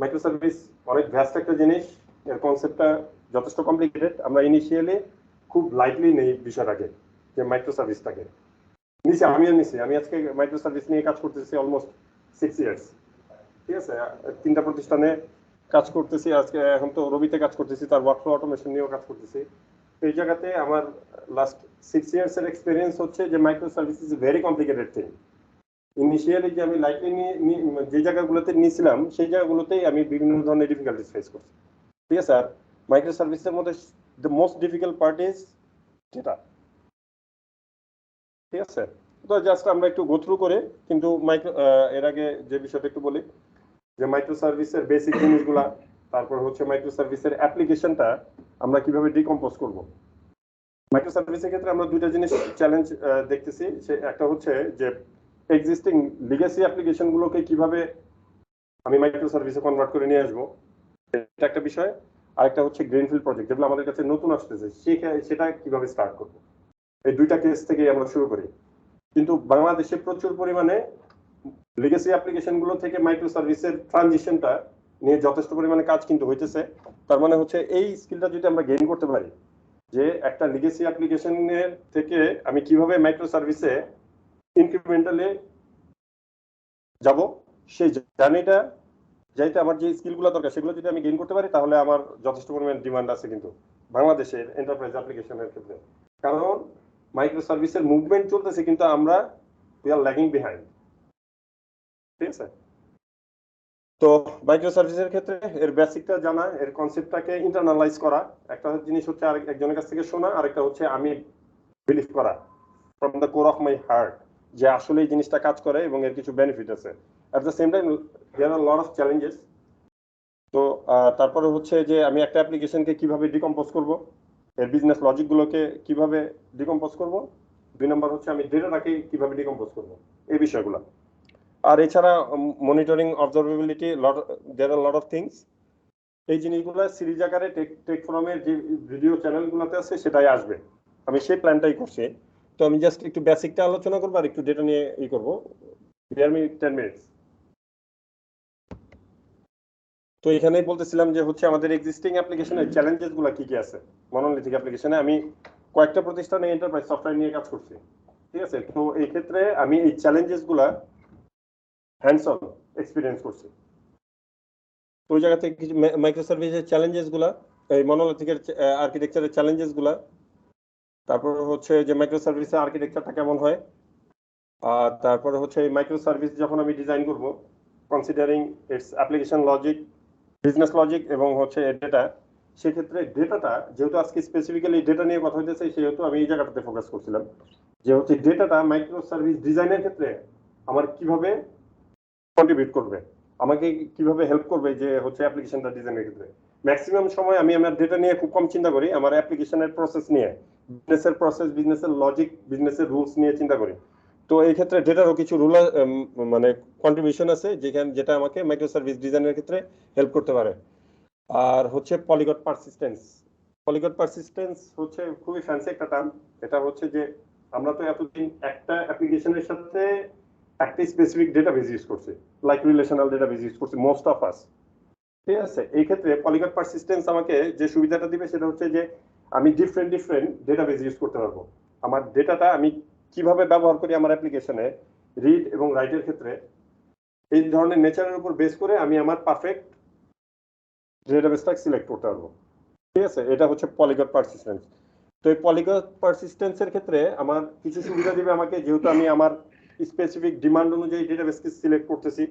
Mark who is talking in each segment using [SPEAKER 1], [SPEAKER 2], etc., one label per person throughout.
[SPEAKER 1] Microservice অনেক vast একটা জিনিস, এর কনসেপ্টটা যথেষ্ট কমপ্লিকেটেড। আমরা ইনিশিয়ালি খুব লাইটলি নেই বিষয়টাকে, যে মাইক্রোসার্ভিসটাকে আমিও নিছি। আমি আজকে মাইক্রোসার্ভিস নিয়ে কাজ করতেছি অলমোস্ট 6 ইয়ার্স। ঠিক আছে, 3টা প্রতিষ্ঠানে কাজ করতেছি। আজকে এখন তো রবিতে কাজ করতেছি, তার ওয়ার্কফ্লো অটোমেশন নিয়েও কাজ করতেছি। এই জায়গাতে আমার লাস্ট 6 ইয়ার্স এর এক্সপেরিয়েন্স হচ্ছে যে microservice is very complicated thing. Initially যে আমি লাইটলি যে জায়গাগুলোতে নিয়েছিলাম সেই জায়গাগুলোতেই আমি বিভিন্ন ধরনের ডিফিকাল্টিস ফেস করছি। ঠিক আছে, আর মাইক্রোসার্ভিসের মধ্যে the most difficult part is data. ঠিক আছে, তো জাস্ট আমরা একটু গো থ্রু করে, কিন্তু এর আগে যে বিষয়টা একটু বলি, যে মাইক্রোসার্ভিসের বেসিক জিনিসগুলা, তারপর হচ্ছে মাইক্রোসার্ভিসের অ্যাপ্লিকেশনটা আমরা কিভাবে ডিকম্পোজ করব। মাইক্রোসার্ভিসের ক্ষেত্রে আমরা দুইটা জিনিস চ্যালেঞ্জ দেখতেছি। সে একটা হচ্ছে যে এক্সিস্টিং লিগ্যাসি অ্যাপ্লিকেশনগুলোকে কিভাবে আমি মাইক্রোসার্ভিসে কনভার্ট করে নিয়ে আসবো, এটা একটা বিষয়। আরেকটা হচ্ছে গ্রিনফিল্ড প্রজেক্ট, যেগুলো আমাদের কাছে নতুন আসতেছে, সেটা কিভাবে স্টার্ট করবো। এই দুইটা কেস থেকে আমরা শুরু করি। কিন্তু বাংলাদেশে প্রচুর পরিমাণে লিগ্যাসি অ্যাপ্লিকেশনগুলো থেকে মাইক্রোসার্ভিসের ট্রানজিশনটা নিয়ে যথেষ্ট পরিমাণে কাজ কিন্তু হইতেছে। তার মানে হচ্ছে এই স্কিলটা যদি আমরা গেইন করতে পারি, যে একটা লিগ্যাসি অ্যাপ্লিকেশনের থেকে আমি কিভাবে মাইক্রোসার্ভিসে ইনক্রিমেন্টালি যাব, সেই জার্নিটা যাইতে আমার যে স্কিলগুলো দরকার সেগুলো যদি আমি গেইন করতে পারি, তাহলে আমার যথেষ্ট পরিমাণ ডিমান্ড আছে কিন্তু বাংলাদেশের এন্টারপ্রাইজ অ্যাপ্লিকেশনের ক্ষেত্রে। কারণ মাইক্রোসার্ভিসের মুভমেন্ট চলতেছে, কিন্তু আমরা উই আর ল্যাগিং বিহাইন্ড। ঠিক আছে, তো মাইক্রোসার্ভিসের ক্ষেত্রে এর বেসিকটা জানা, এর কনসেপ্টটাকে ইন্টারনালাইজ করা। একটা জিনিস হচ্ছে একজনের কাছ থেকে শোনা, আরেকটা হচ্ছে আমি বিলিভ করা from the core of my heart যে আসলে এই জিনিসটা কাজ করে এবং এর কিছু বেনিফিট আছে। At the same time there are lot of challenges. তো তারপরে হচ্ছে যে আমি একটা অ্যাপ্লিকেশনকে কিভাবে ডিকম্পোজ করব, এর বিজনেস লজিকগুলোকে কিভাবে ডিকম্পোজ করব। 2 নম্বর হচ্ছে আমি ডেটাটাকে কিভাবে ডিকম্পোজ করব, এই বিষয়গুলো। আর এছাড়া monitoring, observability, there are lot of things. এই জিনিসগুলো সিরিজ আকারে টেক ফোরামের যে ভিডিও চ্যানেলগুলোতে আছে সেটাই আসবে। আমি সেই প্ল্যানটাই করছি। তো আমি জাস্ট একটু বেসিকটা আলোচনা করবো আর একটু ডেটা নিয়ে করবো। 10 মিনিটস। তো এখানেই বলতেছিলাম যে হচ্ছে আমাদের এক্সিস্টিং অ্যাপ্লিকেশনের চ্যালেঞ্জেস গুলো কি কি আছে। মনোলিথিক অ্যাপ্লিকেশনে আমি কয়েকটা প্রতিষ্ঠানে এন্টারপ্রাইজ সফটওয়্যার নিয়ে কাজ করছি। ঠিক আছে, তো এই ক্ষেত্রে আমি এই চ্যালেঞ্জেস গুলা হ্যান্ডস অন এক্সপিরিয়েন্স করছি। তো ওই জায়গা থেকে কিছু মাইক্রোসার্ভিসের চ্যালেঞ্জেস গুলা, এই মনোলিথিকের আর্কিটেকচারের চ্যালেঞ্জেস গুলা, তারপর হচ্ছে যে মাইক্রোসার্ভিসের আর্কিটেকচারটা কেমন হয়, আর তারপরে হচ্ছে এই মাইক্রোসার্ভিস যখন আমি ডিজাইন করব, considering it's application logic, business logic এবং হচ্ছে ডেটা, সেক্ষেত্রে ডেটাটা যেহেতু আজকে স্পেসিফিক্যালি ডেটা নিয়ে কথা হইতেছে, সেহেতু আমি এই জায়গাটাতে ফোকাস করছিলাম যে হচ্ছে ডেটাটা মাইক্রোসার্ভিস ডিজাইনের ক্ষেত্রে আমার কিভাবে কন্ট্রিবিউট করবে, আমাকে কিভাবে হেল্প করবে যে হচ্ছে অ্যাপ্লিকেশনটা ডিজাইনের ক্ষেত্রে। ম্যাক্সিমাম সময় আমি আমার ডেটা নিয়ে খুব কম চিন্তা করি, আমার অ্যাপ্লিকেশনের প্রসেস নিয়ে, বিজনেসের প্রসেস, বিজনেসের লজিক, বিজনেসের রুলস নিয়ে চিন্তা করি। তো এই ক্ষেত্রে ডেটারও কিছু রুল মানে কন্ট্রিবিউশন আছে যেটা আমাকে মাইক্রোসার্ভিস ডিজাইনের ক্ষেত্রে হেল্প করতে পারে। আর হচ্ছে পলিগট পারসিস্টেন্স। পলিগট পারসিস্টেন্স হচ্ছে খুবই ফ্যান্সি একটা টার্ম। এটা হচ্ছে যে আমরা তো এতদিন একটা অ্যাপ্লিকেশনের সাথে একটা স্পেসিফিক ডেটাবেস ইউজ করছি, লাইক রিলেশনাল ডেটাবেস ইউজ করছি মোস্ট অফ আস। ঠিক আছে, এই ক্ষেত্রে পলিগট পারসিস্টেন্স আমাকে যে সুবিধাটা দিবে সেটা হচ্ছে যে আমি ডিফারেন্ট ডেটাবেস ইউজ করতে পারবো। আমার ডেটাটা আমি কিভাবে ব্যবহার করি আমার অ্যাপ্লিকেশনে রিড এবং রাইটের ক্ষেত্রে, এই ধরনের নেচারের উপর বেস করে আমি আমার পারফেক্ট ডেটাবেসটা সিলেক্ট করতে পারবো। ঠিক আছে, এটা হচ্ছে পলিগট পারসিস্টেন্স। তো এই পলিগট পারসিস্টেন্সের ক্ষেত্রে আমার কিছু সুবিধা দিবে আমাকে, যেহেতু আমি আমার স্পেসিফিক ডিমান্ড অনুযায়ী ডেটাবেসকে সিলেক্ট করতেছি,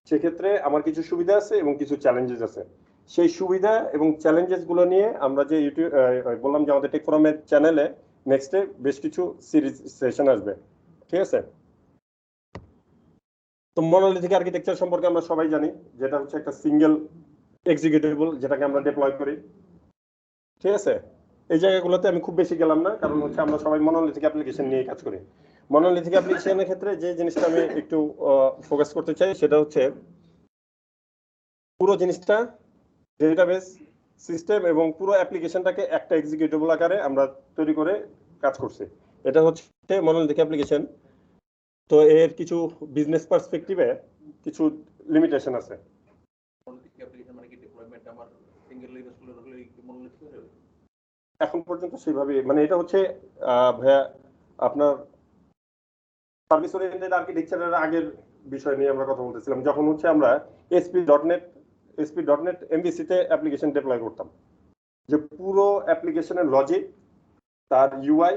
[SPEAKER 1] সেক্ষেত্রে আমার কিছু সুবিধা আছে এবং কিছু চ্যালেঞ্জেস আছে। সেই সুবিধা এবং চ্যালেঞ্জেস গুলো নিয়ে আমরা যে ইউটিউব বললাম যে আমাদের টেক ফোরামের চ্যানেলে নেক্সটে বেশ কিছু সিরিজ সেশন আসবে। ঠিক আছে, তো মনোলিথিক আর্কিটেকচার সম্পর্কে আমরা সবাই জানি, যেটা হচ্ছে একটা সিঙ্গেল এক্সিকিউটেবল যেটাকে আমরা ডিপ্লয় করি। ঠিক আছে, এই জায়গাগুলোতে আমি খুব বেশি গেলাম না, কারণ হচ্ছে আমরা সবাই মনোলিথিক অ্যাপ্লিকেশন নিয়ে কাজ করি। মনোলিথিক অ্যাপ্লিকেশনের ক্ষেত্রে যে জিনিসটা আমি একটু ফোকাস করতে চাই সেটা হচ্ছে পুরো জিনিসটা ডেটাবেস সিস্টেম এবং পুরো অ্যাপ্লিকেশনটাকে একটা এক্সিকিউটেবল আকারে আমরা তৈরি করে কাজ করছি। এটা হচ্ছে মনোলিথিক অ্যাপ্লিকেশন। তো এর কিছু বিজনেস পার্সপেক্টিভে কিছু লিমিটেশন আছে। এখন পর্যন্ত সেভাবে মানে এটা হচ্ছে ভাইয়া আপনার সার্ভিস ওরিয়েন্টেড আর্কিটেকচারের আগের বিষয় নিয়ে আমরা কথা বলতেছিলাম, যখন হচ্ছে আমরা এসপি.নেট এমভিসিতে অ্যাপ্লিকেশন ডিপ্লয় করতাম, যে পুরো অ্যাপ্লিকেশনের লজিক, তার ইউআই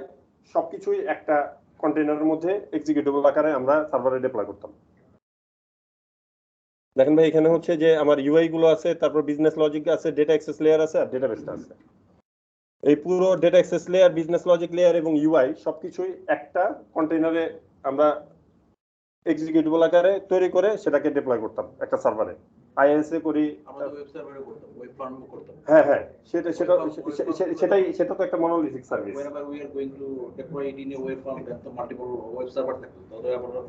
[SPEAKER 1] সবকিছুই একটা কন্টেইনারের মধ্যে এক্সিকিউটেবল আকারে আমরা সার্ভারে ডিপ্লয় করতাম। দেখেন ভাই এখানে হচ্ছে যে আমার ইউআই গুলো আছে, তারপর বিজনেস লজিক আছে, ডেটা অ্যাক্সেস লেয়ার আছে, আর ডেটাবেসটা আছে। এই পুরো data access layer, business logic layer এবং ইউআই সবকিছুই একটা কন্টেইনারে আমরা এক্সিকিউটেবল আকারে তৈরি করে সেটাকে ডিপ্লয় করতাম একটা সার্ভারে। আইএসএ করি,
[SPEAKER 2] আমাদের ওয়েব সার্ভারে করতাম, ওয়েব ফার্মও করতাম।
[SPEAKER 1] হ্যাঁ হ্যাঁ, সেটা তো একটা monolithic service.
[SPEAKER 2] Whenever we are going to deploy it in a web farm, then the multiple web server থাকতো, তাহলে আমরা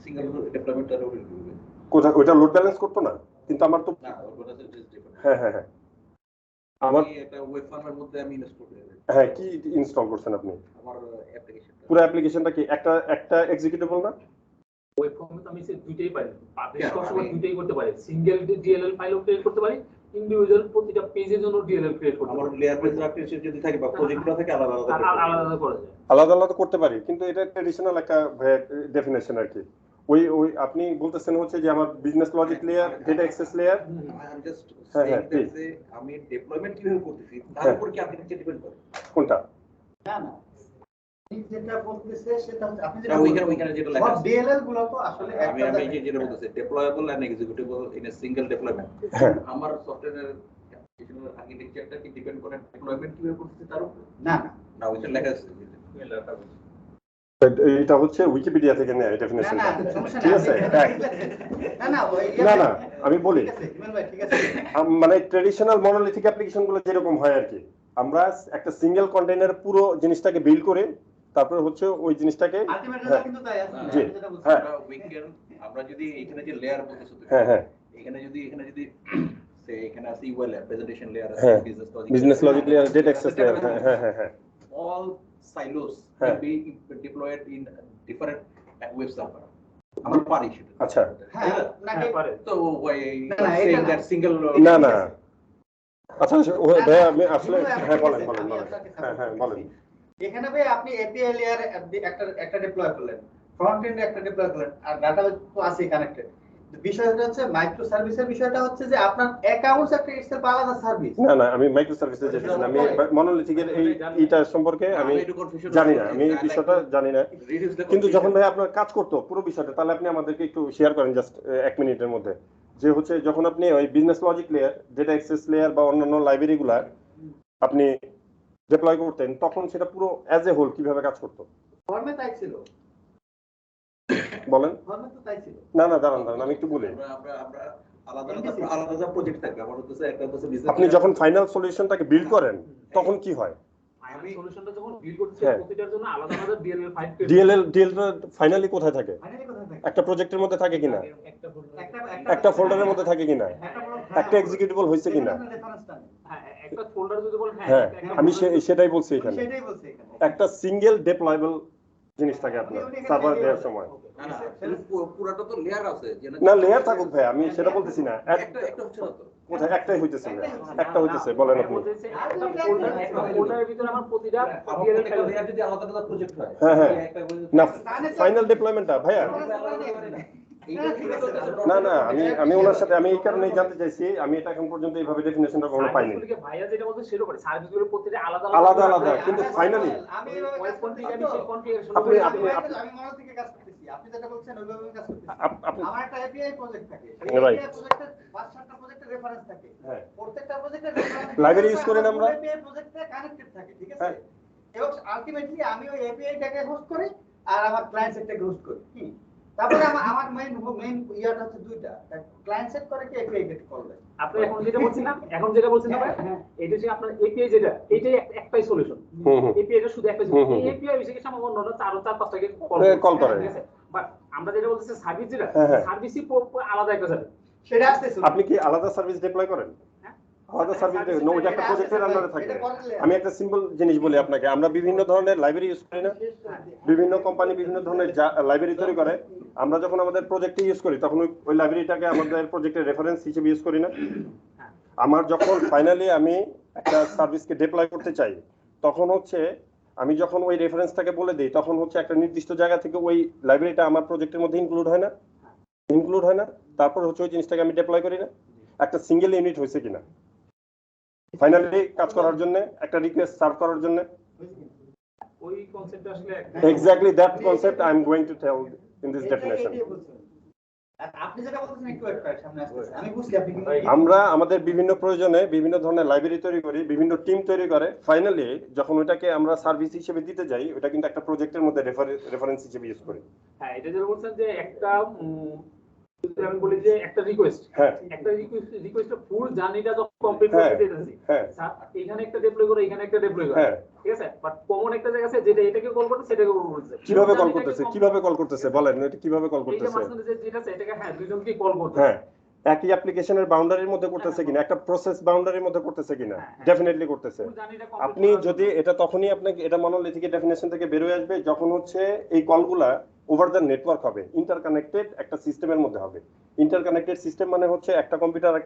[SPEAKER 2] সিঙ্গেল ডিপ্লয়মেন্ট আর ওই
[SPEAKER 1] কোথা ওইটা লোড ব্যালেন্স করতো না, কিন্তু আমার তো
[SPEAKER 2] না ওটা তো জাস্ট ডিফারেন্ট।
[SPEAKER 1] হ্যাঁ হ্যাঁ হ্যাঁ, আমার
[SPEAKER 2] একটা ওয়েব ফার্মের মধ্যে আমি ইনস্টল করে দিই।
[SPEAKER 1] হ্যাঁ, কি ইনস্টল করছেন আপনি?
[SPEAKER 2] আমার অ্যাপ্লিকেশন,
[SPEAKER 1] পুরো অ্যাপ্লিকেশনটা কি একটা এক্সিকিউটেবল না?
[SPEAKER 3] ওয়েব ফর্মে তো আমি সে দুইটাই পারি, পাবলিশ করার সময় দুইটাই করতে পারি, সিঙ্গেল ডিএলএল ফাইলও ক্রিয়েট করতে পারি, ইন্ডিভিজুয়াল প্রতিটা পেজের জন্য ডিএলএল ক্রিয়েট করতে পারি।
[SPEAKER 2] আমার লেয়ার বেস আর্কিটেকচার যদি থাকে বা প্রজেক্টগুলো থাকে আলাদা
[SPEAKER 3] আলাদা করা যায়,
[SPEAKER 1] আলাদা আলাদা করতে পারি, কিন্তু এটা ট্র্যাডিশনাল একটা ডেফিনেশন আর কি। ওই আপনি বলতেছেন হচ্ছে যে আমার business logic layer, data access layer,
[SPEAKER 2] I am just
[SPEAKER 1] হ্যাঁ,
[SPEAKER 2] সেইং
[SPEAKER 1] ঠিক।
[SPEAKER 2] দ্যাট আমি ডেপ্লয়মেন্ট কিভাবে করতেছি তার উপর কি আর্কিটেকচার ডিপেন্ড করে?
[SPEAKER 1] কোনটা?
[SPEAKER 4] না না, আপনি যেটা বলতেছে সেটা হচ্ছে আপনি
[SPEAKER 2] না, ওইখানে যেটা লেখা আছে
[SPEAKER 4] ডিএলএল গুলো তো আসলে
[SPEAKER 2] আমি যেটা বলতেছি deployable and executable in a single deployment.
[SPEAKER 1] হ্যাঁ।
[SPEAKER 2] আমার সফটওয়্যারের অ্যাপ্লিকেশনের আর্কিটেকচারটা কি ডিপেন্ড করে ডেপ্লয়মেন্ট কিভাবে করতেছি তার উপর?
[SPEAKER 4] না না
[SPEAKER 2] না ওইখানে লেখা আছে
[SPEAKER 1] এটা হচ্ছে উইকিপিডিয়া থেকে নেয় ডেফিনেশন।
[SPEAKER 4] না, সমস্যা
[SPEAKER 1] ঠিক
[SPEAKER 4] নাই।
[SPEAKER 1] আছে,
[SPEAKER 4] না
[SPEAKER 1] না আমি বলি
[SPEAKER 4] ঠিক আছে হিমেল ভাই, ঠিক আছে।
[SPEAKER 1] মানে ট্র্যাডিশনাল মনোলিথিক অ্যাপ্লিকেশন গুলো যেরকম হয় আর কি, আমরা একটা সিঙ্গেল কন্টেইনার পুরো জিনিসটাকে বিল্ড করে তারপর হচ্ছে ওই জিনিসটাকে
[SPEAKER 4] আলটিমেটলি কিন্তু তাই আছে
[SPEAKER 1] জি,
[SPEAKER 4] যেটা বলছেন।
[SPEAKER 1] হ্যাঁ।
[SPEAKER 2] আমরা যদি এখানে যে লেয়ার বলতেছো
[SPEAKER 1] হ্যাঁ হ্যাঁ
[SPEAKER 2] এখানে যদি সে এখানে আছে ইউএল প্রেজেন্টেশন লেয়ার আছে,
[SPEAKER 1] হ্যাঁ,
[SPEAKER 2] business
[SPEAKER 1] business logic layer, data access layer, হ্যাঁ হ্যাঁ হ্যাঁ হ্যাঁ,
[SPEAKER 2] all silos
[SPEAKER 1] হ্যাঁ।
[SPEAKER 2] will be deployed in different web server. আমরা পারি সেটা।
[SPEAKER 1] আচ্ছা,
[SPEAKER 4] হ্যাঁ নাকি
[SPEAKER 3] পারে।
[SPEAKER 2] তো why
[SPEAKER 4] না,
[SPEAKER 2] saying
[SPEAKER 4] এটা
[SPEAKER 2] that single
[SPEAKER 1] না না আচ্ছা ভাইয়া আমি আসলে হ্যাঁ বলেন হ্যাঁ হ্যাঁ বলেন।
[SPEAKER 4] এখানে ভাই আপনি এপিআই লেয়ার একটা ডিপ্লয় করলেন, ফ্রন্ট এন্ডে একটা ডিপ্লয় করলেন, আর ডাটাবেস তো আছে কানেক্টেড। বিষয়টা হচ্ছে মাইক্রো সার্ভিসের বিষয়টা হচ্ছে যে আপনার অ্যাকাউন্টস একটা ইটসেলফ আলাদা সার্ভিস।
[SPEAKER 1] না আমি মাইক্রো সার্ভিসে যেতেছি না, আমি মনোলিথিকের এইটা সম্পর্কে আমি জানি না, আমি এই বিষয়টা জানি না। কিন্তু যখন ভাই আপনার কাজ করতো পুরো বিষয়টা, তাহলে আপনি আমাদেরকে একটু শেয়ার করেন জাস্ট 1 মিনিটের মধ্যে, যে হচ্ছে যখন আপনি ওই business logic layer, data access layer বা অন্যান্য লাইব্রেরিগুলা আপনি ডিপ্লয় করতেন, তখন সেটা পুরো অ্যাজ এ হোল কিভাবে কাজ করতো?
[SPEAKER 4] ফর্মে তাই ছিল,
[SPEAKER 1] বলেন।
[SPEAKER 4] ফর্মে তো তাই ছিল।
[SPEAKER 1] না দাঁড়ান আমি একটু বলি।
[SPEAKER 2] আমরা আলাদা প্রজেক্ট থাকবে। আমার হচ্ছে একটা হচ্ছে বিজনেস।
[SPEAKER 1] আপনি যখন ফাইনাল সলিউশনটাকে বিল্ড করেন তখন কি হয়?
[SPEAKER 3] আমি সলিউশনটা যখন বিল্ড করতেছি
[SPEAKER 1] হ্যাঁ।
[SPEAKER 3] প্রতিটার জন্য আলাদা আলাদা DLL file create
[SPEAKER 1] DL finally কোথায় থাকে?
[SPEAKER 4] ফাইনালি কোথায় থাকে?
[SPEAKER 1] একটা প্রজেক্টের মধ্যে থাকে কিনা,
[SPEAKER 3] একটা ফোল্ডার,
[SPEAKER 1] একটা ফোল্ডারের মধ্যে থাকে কিনা, একটা এক্সিকিউটেবল হয়েছে কিনা।
[SPEAKER 3] হ্যাঁ একটা ফোল্ডার যদি বলেন
[SPEAKER 1] হ্যাঁ,
[SPEAKER 3] একটা
[SPEAKER 1] আমি সেটাই বলছি এখানে,
[SPEAKER 4] সেটাই বলছি এখানে।
[SPEAKER 1] একটা সিঙ্গেল ডিপ্লয়েবল জিনিস থাকে আপনার সার্ভার দেওয়ার সময়।
[SPEAKER 2] না পুরাটা তো লেয়ার আছে যে
[SPEAKER 1] না লেয়ার থাকুক ভাই, আমি সেটা বলতেছি না।
[SPEAKER 2] একটা হচ্ছে না তো।
[SPEAKER 1] কোথায় একটাই হইতেছে না, একটা হইতেছে, বলেন আপনি।
[SPEAKER 3] একটা ফোল্ডারের ভিতরে আমার প্রতিটা
[SPEAKER 2] আপনি
[SPEAKER 3] ডিএলএল
[SPEAKER 2] একটা
[SPEAKER 3] ফাইল
[SPEAKER 2] লেয়ার যদি আলাদা প্রজেক্ট হয়
[SPEAKER 1] হ্যাঁ
[SPEAKER 2] একটা
[SPEAKER 1] না ফাইনাল ডিপ্লয়মেন্টটা ভাইয়া না আমি ওনার সাথে আমি এই কারণেই জানতে চাইছি, আমি এটা এখন পর্যন্ত এইভাবে ডেফিনেশনটা কখনো পাইনি।
[SPEAKER 3] ভাইয়া যেটা বলছে সেটা করে সার্ভিসগুলো প্রতিটা আলাদা
[SPEAKER 1] আলাদা, কিন্তু ফাইনালি
[SPEAKER 4] আমি এইভাবে কাজ করতেছি তো।
[SPEAKER 1] আপনি
[SPEAKER 4] আমি মনোর থেকে কাজ করতেছি, আপনি যেটা বলছেন ওইভাবে কাজ করতেছি।
[SPEAKER 1] আপনি
[SPEAKER 4] আমার একটা এপিআই প্রজেক্ট থাকে,
[SPEAKER 1] Right.
[SPEAKER 4] এপিআই প্রজেক্টের 5-7টা প্রজেক্টের রেফারেন্স থাকে,
[SPEAKER 1] হ্যাঁ
[SPEAKER 4] প্রত্যেকটা প্রজেক্টের রেফারেন্স
[SPEAKER 1] Library use করি না আমরা?
[SPEAKER 4] এপিআই প্রজেক্টে কানেক্টেড থাকে, ঠিক আছে?
[SPEAKER 1] হ্যাঁ।
[SPEAKER 4] এবং আলটিমেটলি আমি ওই এপিআইটাকে হোস্ট করি আর আমার ক্লায়েন্ট সেটটাকে হোস্ট করি। কি তারপরে আমার মেইন ইয়াটা হচ্ছে দুইটা, ক্লায়েন্ট সেট করে কি এপিআই কে কল দেয়।
[SPEAKER 3] আপনি এখন যেটা বলছেন না
[SPEAKER 4] হ্যাঁ।
[SPEAKER 3] এটা হচ্ছে আপনার এপিআই যেটা, এইটাই একটাই সলিউশন। এপিআই টা শুধু একটাই সলিউশন। এই এপিআই বিশেষ সামান্য অন্য 4-5টাকে
[SPEAKER 1] কল করে।
[SPEAKER 3] ঠিক আছে, বাট আমরা যেটা বলতেছি সার্ভিস যেটা,
[SPEAKER 1] হ্যাঁ।
[SPEAKER 3] সার্ভিসই আলাদা একটা সার্ভিস।
[SPEAKER 4] সেটা আসতেছে।
[SPEAKER 1] আপনি কি আলাদা সার্ভিস ডিপ্লয় করেন? আলাদা সার্ভিস নো, ওটা একটা প্রজেক্টের আন্ডারে থাকে। আমি একটা সিম্পল জিনিস বলি আপনাকে, আমরা বিভিন্ন ধরনের লাইব্রেরি ইউজ করি না, বিভিন্ন কোম্পানি বিভিন্ন ধরনের লাইব্রেরি তৈরি করে, আমরা যখন আমাদের প্রজেক্টে ইউজ করি তখন ওই লাইব্রেরিটাকে আমাদের প্রজেক্টের রেফারেন্স হিসেবে ইউজ করি না। আমার যখন ফাইনালি আমি একটা সার্ভিসকে ডিপ্লয় করতে চাই, তখন হচ্ছে আমি যখন ওই রেফারেন্সটাকে বলে দিই তখন হচ্ছে একটা নির্দিষ্ট জায়গা থেকে ওই লাইব্রেরিটা আমার প্রজেক্টের মধ্যে ইনক্লুড হয় না তারপর হচ্ছে ওই জিনিসটাকে আমি ডিপ্লয় করি না একটা সিঙ্গেল ইউনিট হয়েছে কিনা ফাইনালি কাজ করার জন্য একটা রিকোয়েস্ট সার্ভ করার জন্য
[SPEAKER 3] ওই কনসেপ্টটা আসলে
[SPEAKER 1] exactly that concept I am going to tell in this definition
[SPEAKER 4] আপনি যেটা বলতেছেন একটু সামনে আসতেছে আমি বুঝছি আপনি কি
[SPEAKER 1] আমরা আমাদের বিভিন্ন প্রয়োজনে বিভিন্ন ধরনের লাইব্রেরি তৈরি করি বিভিন্ন টিম তৈরি করে ফাইনালি যখন ওটাকে আমরা সার্ভিস হিসেবে দিতে যাই ওটা কিন্তু একটা প্রজেক্টের মধ্যে রেফারেন্স হিসেবে ইউজ করি
[SPEAKER 3] হ্যাঁ এটা যেটা বলছেন যে একটা যদি আমি বলি যে একটা রিকোয়েস্ট
[SPEAKER 1] হ্যাঁ
[SPEAKER 3] একটা রিকোয়েস্টের ফুল জার্নিটা যখন কমপ্লিট করতে দিতেছি
[SPEAKER 1] হ্যাঁ
[SPEAKER 3] এখানে একটা ডিপ্লয় করে এখানে একটা ডিপ্লয় করে
[SPEAKER 1] হ্যাঁ
[SPEAKER 3] ঠিক আছে বাট কমন একটা জায়গা আছে যেটা এটাকে কল করতে সেটাকে কল করতে
[SPEAKER 1] কিভাবে কল করতেছে বলেন এটা কিভাবে কল
[SPEAKER 3] এইটা
[SPEAKER 1] করতেছে
[SPEAKER 3] মাঝখানে যে যেটা আছে এটাকে হ্যাঁ দুইজনকে কল করতে
[SPEAKER 1] হ্যাঁ একই অ্যাপ্লিকেশনের বাউন্ডারির মধ্যে করতেছে কিনা একটা প্রসেস বাউন্ডারির মধ্যে করতেছে কিনা ডেফিনেটলি করতেছে আপনি যদি এটা তখনই আপনাকে এটা মনোলিথিক ডেফিনেশন থেকে বের হয়ে আসবে যখন হচ্ছে এই কলগুলা ওভার দ্য নেটওয়ার্ক হবে ইন্টারকানেক্টেড একটা সিস্টেমের মধ্যে হবে ইন্টারকানেক্টেড সিস্টেম মানে হচ্ছে একটা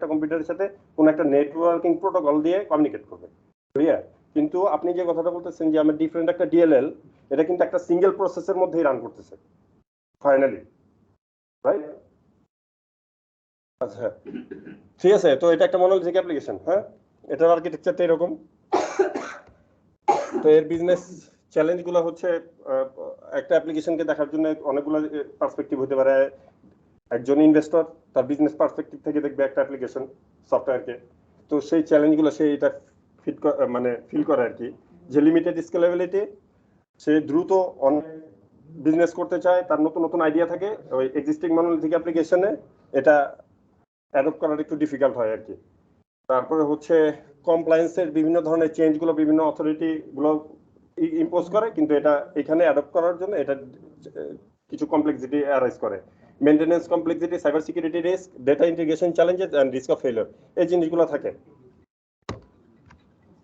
[SPEAKER 1] কম্পিউটারের সাথে কোন একটা নেটওয়ার্কিং প্রোটোকল দিয়ে কমিউনিকেট করবে ক্লিয়ার কিন্তু আপনি যে কথাটা বলতেছেন যে আমার ডিফারেন্ট একটা ডিএলএল এটা কিন্তু একটা সিঙ্গেল প্রসেসের মধ্যেই রান করতেছে ফাইনালি রাইট আচ্ছা ঠিক আছে তো এটা একটা মনোলজিক অ্যাপ্লিকেশন হ্যাঁ এটার আর্কিটেকচারটা এরকম তো এর বিজনেস চ্যালেঞ্জগুলো হচ্ছে একটা অ্যাপ্লিকেশনকে দেখার জন্য অনেকগুলো পার্সপেক্টিভ হতে পারে একজন ইনভেস্টর তার বিজনেস পার্সপেক্টিভ থেকে দেখবে একটা অ্যাপ্লিকেশন সফটওয়্যারকে তো সেই চ্যালেঞ্জগুলো সে এটা ফিল করে আর কি যে লিমিটেড স্কেলেবিলিটি সে দ্রুত অনেক বিজনেস করতে চায় তার নতুন নতুন আইডিয়া থাকে ওই এক্সিস্টিং মনোলিথিক অ্যাপ্লিকেশনে এটা অ্যাডপ্ট করাটা একটু ডিফিকাল্ট হয় আর কি তারপরে হচ্ছে কমপ্লায়েন্সের বিভিন্ন ধরনের চেঞ্জগুলো বিভিন্ন অথরিটি গুলো ইম্পোজ করে কিন্তু এটা এখানে অ্যাডপ্ট করার জন্য এটা কিছু কমপ্লেক্সিটি অ্যারাইজ করে maintenance complexity cyber security risk data integration challenges and risk of failure এই জিনিসগুলো থাকে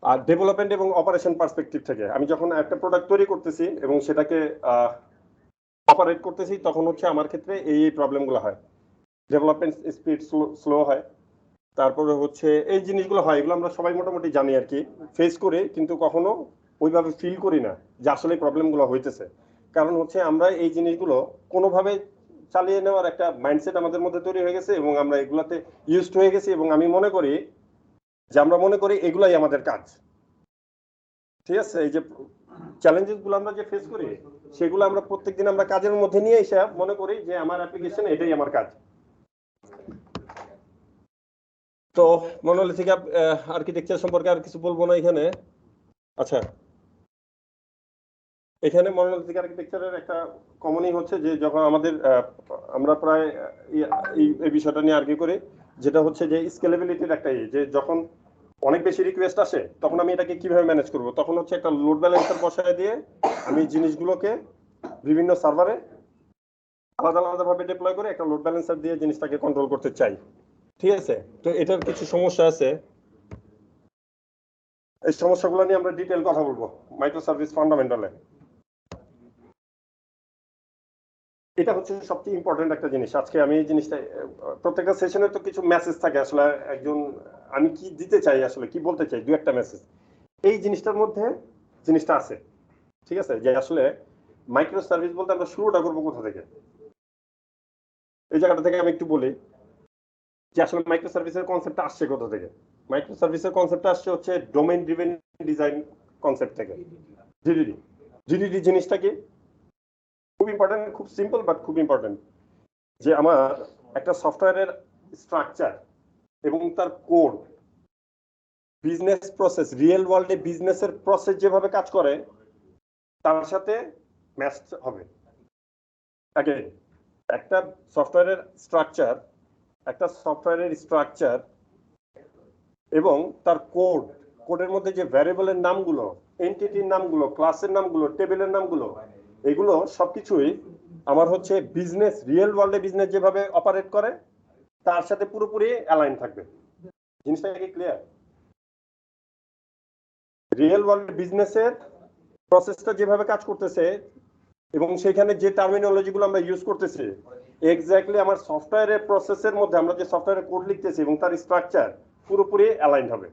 [SPEAKER 1] আর ডেভেলপমেন্ট এবং অপারেশন পার্সপেক্টিভ থেকে আমি যখন একটা প্রোডাক্ট তৈরি করতেছি এবং সেটাকে অপারেট করতেছি তখন হচ্ছে আমার ক্ষেত্রে এই প্রবলেমগুলো হয় ডেভেলপমেন্ট স্পিড স্লো হয় তারপরে হচ্ছে এই জিনিসগুলো হয় এগুলো আমরা সবাই মোটামুটি জানি আর কি ফেস করে কিন্তু কখনো ওইভাবে ফিল করি না যে আসলে প্রবলেমগুলো হইতেছে কারণ হচ্ছে আমরা এই জিনিসগুলো কোনোভাবে চালিয়ে নেওয়ার একটা মাইন্ডসেট আমাদের মধ্যে তৈরি হয়ে গেছে এবং আমরা এগুলাতে ইউজড হয়ে গেছি এবং আমি মনে করি যে আমরা মনে করি এগুলাই আমাদের কাজ ঠিক আছে এই যে চ্যালেঞ্জেস গুলো আমরা যে ফেস করি সেগুলো আমরা প্রত্যেকদিন আমরা কাজের মধ্যে নিয়ে এসে মনে করি যে আমার অ্যাপ্লিকেশন এটাই আমার কাজ তো মনোলিথিক আর্কিটেকচার সম্পর্কে আর কিছু বলবো না এখানে আচ্ছা এখানে মনোলিথিক আর্কিটেকচারের একটা কমনই হচ্ছে যে যখন আমাদের আমরা প্রায় এই বিষয়টা নিয়ে আর্গিউ করি যেটা হচ্ছে যে স্কেলেবিলিটির একটা যে যখন অনেক বেশি রিকোয়েস্ট আসে তখন আমি এটাকে কিভাবে ম্যানেজ করব তখন হচ্ছে একটা লোড ব্যালেন্সার বসায় দিয়ে আমি জিনিসগুলোকে বিভিন্ন সার্ভারে আলাদা আলাদাভাবে ডিপ্লয় করে একটা লোড ব্যালেন্সার দিয়ে জিনিসটাকে কন্ট্রোল করতে চাই ঠিক আছে তো এটার কিছু সমস্যা আছে এই সমস্যাগুলো নিয়ে আমরা ডিটেইল কথা বলবো মাইক্রোসার্ভিস ফান্ডামেন্টালে এটা হচ্ছে সবচেয়ে ইম্পর্টেন্ট একটা জিনিস আজকে আমি এই জিনিসটা প্রত্যেকটা সেশনে তো কিছু মেসেজ থাকে আসলে একজন আমি কি দিতে চাই আসলে কি বলতে চাই দুই একটা মেসেজ এই জিনিসটার মধ্যে জিনিসটা আছে ঠিক আছে যে আসলে মাইক্রো সার্ভিস বলতে আমরা শুরুটা করবো কোথা থেকে এই জায়গাটা থেকে আমি একটু বলি যে আসলে মাইক্রো সার্ভিসের কনসেপ্টটা আসছে কোথা থেকে মাইক্রো সার্ভিসের কনসেপ্টটা আসছে হচ্ছে ডোমেইন ড্রিভেন ডিজাইন কনসেপ্ট থেকে জিডিডি জিনিসটা কি খুব ইম্পর্টেন্ট খুব সিম্পল বাট খুব ইম্পর্টেন্ট যে আমার একটা সফটওয়্যারের স্ট্রাকচার এবং তার কোড বিজনেস প্রসেস রিয়েল ওয়ার্ল্ডে বিজনেসের প্রসেস যেভাবে কাজ করে তার সাথে ম্যাচ হবে আগে একটা সফটওয়্যারের স্ট্রাকচার এবং তার কোডের মধ্যে যে ভ্যারিয়েবলের নামগুলো এন্টিটির নামগুলো ক্লাসের নামগুলো টেবিলের নামগুলো এগুলো সবকিছুই আমার হচ্ছে বিজনেস রিয়েল ওয়ার্ল্ডে বিজনেস যেভাবে অপারেট করে তার সাথে পুরোপুরি অ্যালাইন থাকবে জিনিসটা কি ক্লিয়ার রিয়েল ওয়ার্ল্ড বিজনেসের প্রসেসটা যেভাবে কাজ করতেছে এবং সেখানে যে টার্মিনোলজি গুলো আমরা ইউজ করতেছি এক্স্যাক্টলি আমার সফটওয়্যারের প্রসেসের মধ্যে আমরা যে সফটওয়্যারের কোড লিখতেছি এবং তার স্ট্রাকচার পুরোপুরি অ্যালাইন হবে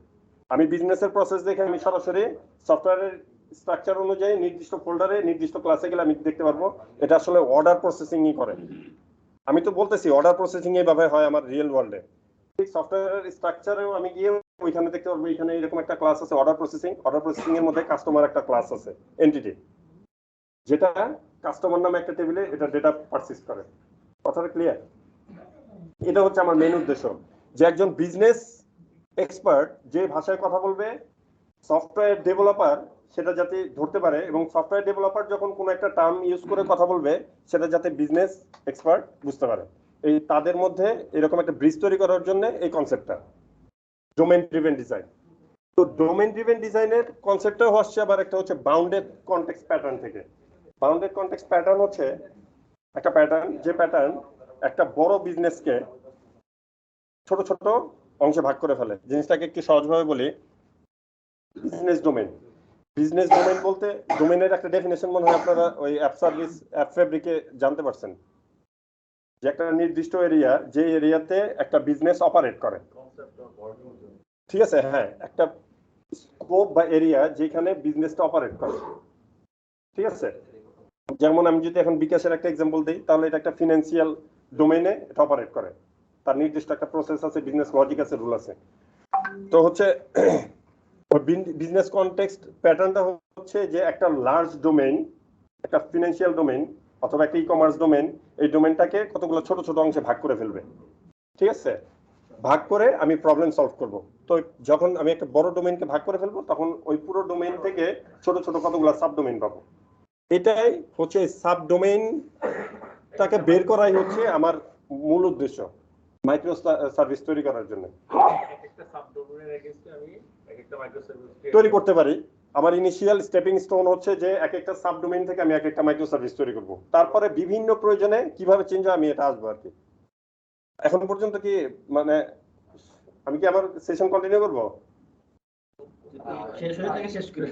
[SPEAKER 1] আমি বিজনেসের প্রসেস দেখে আমি সরাসরি সফটওয়্যারের স্ট্রাকচার অনুযায়ী নির্দিষ্ট ফোল্ডারে নির্দিষ্ট ক্লাসে গেলে আমি দেখতে পারবো এটা আসলে অর্ডার প্রসেসিংই করে। আমি তো বলতেছি অর্ডার প্রসেসিং এইভাবে হয় আমার রিয়েল ওয়ার্ল্ডে, ঠিক স্টফটওয়্যারের স্ট্রাকচারেও আমি গিয়ে ওইখানে দেখতে পারবো এখানে এরকম একটা ক্লাস আছে অর্ডার প্রসেসিং এর মধ্যে কাস্টমার একটা ক্লাস আছে এন্টিটি, যেটা কাস্টমার নামে একটা টেবিলে এটা ডেটা পারসিস্ট করে। কথাটা ক্লিয়ার? এটা হচ্ছে আমার মেইন উদ্দেশ্য, যে একজন বিজনেস এক্সপার্ট যে ভাষায় কথা বলবে সফটওয়্যার ডেভেলপার সেটা যাতে ধরতে পারে, এবং সফটওয়্যার ডেভেলপার যখন কোনো একটা টার্ম ইউজ করে কথা বলবে সেটা যাতে বিজনেস এক্সপার্ট বুঝতে পারে। এই তাদের মধ্যে এরকম একটা ব্রিজ তৈরি করার জন্য এই কনসেপ্টটা ডোমেন ড্রিভেন ডিজাইন। তো ডোমেন ড্রিভেন ডিজাইনের কনসেপ্টটাও হচ্ছে আবার একটা হচ্ছে বাউন্ডেড কনটেক্সট প্যাটার্ন থেকে। বাউন্ডেড কনটেক্সট প্যাটার্ন হচ্ছে একটা প্যাটার্ন, যে প্যাটার্ন একটা বড় বিজনেসকে ছোট ছোট অংশে ভাগ করে ফেলে। জিনিসটাকে একটু সহজভাবে বলি, বিজনেস ডোমেন বলতে ডোমেনের একটা ডেফিনেশন মনে হয় আপনারা ওই অ্যাপ সার্ভিস অ্যাপ ফেব্রিকে জানতে পারছেন, যে একটা নির্দিষ্ট এরিয়া, যে এরিয়াতে একটা বিজনেস অপারেট করে, ঠিক আছে? হ্যাঁ, একটা স্কোপ বা এরিয়া যেখানে বিজনেসটা অপারেট করে, ঠিক আছে? যেমন আমি যদি এখন বিকাশের একটা এক্সাম্পল দিই, তাহলে এটা একটা ফিনান্সিয়াল ডোমেনে এটা অপারেট করে, তার নির্দিষ্ট একটা প্রসেস আছে, বিজনেস লজিক আছে, রুল আছে। তো হচ্ছে বিজনেস কনটেক্সট প্যাটার্নটা হচ্ছে যে একটা লার্জ ডোমেইন, একটা ফিনান্সিয়াল ডোমেইন অথবা একটা ই কমার্স ডোমেইন, এই ডোমেইনটাকে কতগুলো ছোট ছোট অংশে ভাগ করে ফেলবে, ঠিক আছে? ভাগ করে আমি প্রবলেম সলভ করব। তো যখন আমি একটা বড় ডোমেইনকে ভাগ করে ফেলবো তখন ওই পুরো ডোমেইন থেকে ছোট ছোট কতগুলো সাব ডোমেইন পাবো। এটাই হচ্ছে সাব ডোমেইনটাকে বের করাই হচ্ছে আমার মূল উদ্দেশ্য মাইক্রো সার্ভিস তৈরি করার জন্য।
[SPEAKER 3] একটা সাবডোমেনের এগেইনস্টে আমি একটা মাইক্রোসার্ভিস
[SPEAKER 1] তৈরি করতে পারি। আমার ইনিশিয়াল স্টেপিং স্টোন হচ্ছে যে এক একটা সাবডোমেইন থেকে আমি এক একটা মাইক্রো সার্ভিস তৈরি করব, তারপরে বিভিন্ন প্রয়োজনে কিভাবে চেঞ্জ হয় আমি এটা আসবো আর কি। এখন পর্যন্ত কি মানে আমি কি আমার সেশন কন্টিনিউ করবো?
[SPEAKER 4] শেষ হয়ে থেকে শেষ করে